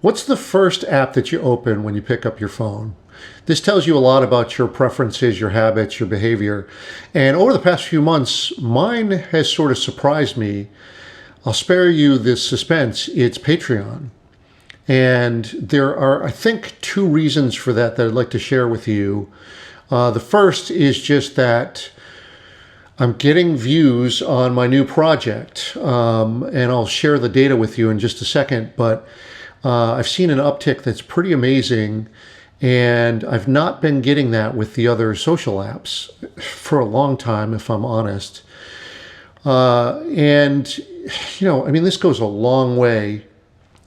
What's the first app that you open when you pick up your phone? This tells you a lot about your preferences, your habits, your behavior. And over the past few months, mine has sort of surprised me. I'll spare you this suspense. It's Patreon. And there are, I think, two reasons for that I'd like to share with you. The first is just that I'm getting views on my new project, and I'll share the data with you in just a second, but I've seen an uptick that's pretty amazing, and I've not been getting that with the other social apps for a long time, if I'm honest. This goes a long way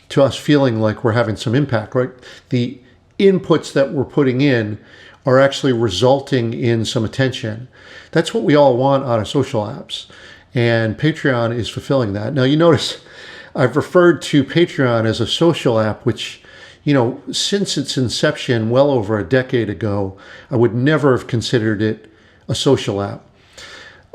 to us feeling like we're having some impact, right? The inputs that we're putting in are actually resulting in some attention. That's what we all want out of social apps. And Patreon is fulfilling that. Now, you notice I've referred to Patreon as a social app, which, since its inception well over a decade ago, I would never have considered it a social app.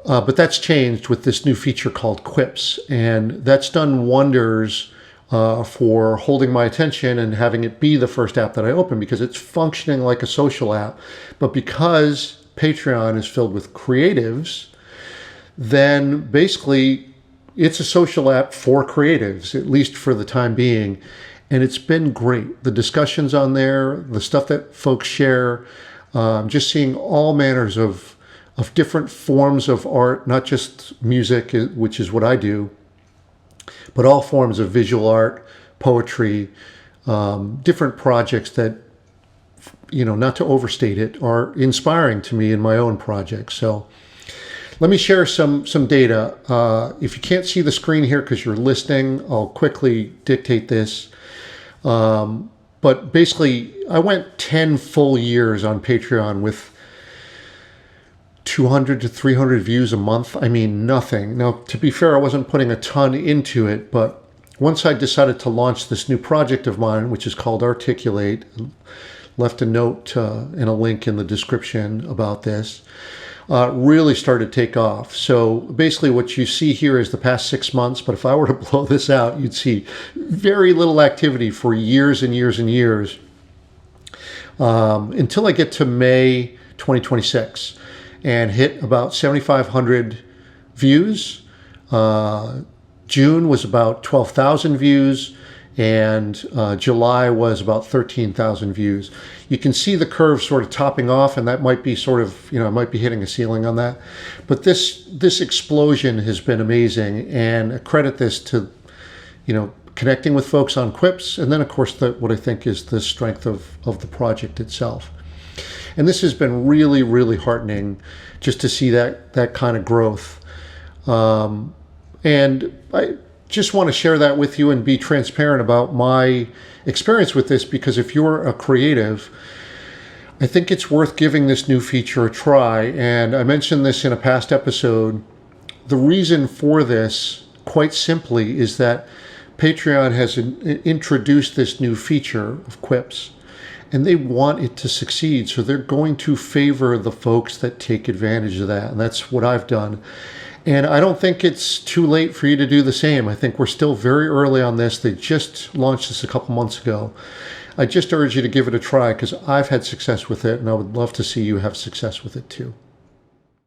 But that's changed with this new feature called Quips. And that's done wonders for holding my attention and having it be the first app that I open, because it's functioning like a social app. But because Patreon is filled with creatives, then basically it's a social app for creatives, at least for the time being. And it's been great. The discussions on there, the stuff that folks share, just seeing all manners of different forms of art, not just music, which is what I do, but all forms of visual art, poetry, different projects that, not to overstate it, are inspiring to me in my own projects. So let me share some data. If you can't see the screen here because you're listening, I'll quickly dictate this. But basically, I went 10 full years on Patreon with 200 to 300 views a month. I mean, nothing. Now, to be fair, I wasn't putting a ton into it, but once I decided to launch this new project of mine, which is called Articulate, left a note and a link in the description about this, really started to take off. So basically what you see here is the past 6 months, but if I were to blow this out, you'd see very little activity for years and years and years, until I get to May 2026. And hit about 7,500 views. June was about 12,000 views, and July was about 13,000 views. You can see the curve sort of topping off, and that might be sort of, I might be hitting a ceiling on that. But this explosion has been amazing, and I credit this to, connecting with folks on Quips, and then of course what I think is the strength of the project itself. And this has been really, really heartening just to see that kind of growth. And I just want to share that with you and be transparent about my experience with this, because if you're a creative, I think it's worth giving this new feature a try. And I mentioned this in a past episode. The reason for this, quite simply, is that Patreon has introduced this new feature of Quips, and they want it to succeed. So they're going to favor the folks that take advantage of that. And that's what I've done. And I don't think it's too late for you to do the same. I think we're still very early on this. They just launched this a couple months ago. I just urge you to give it a try, because I've had success with it, and I would love to see you have success with it too.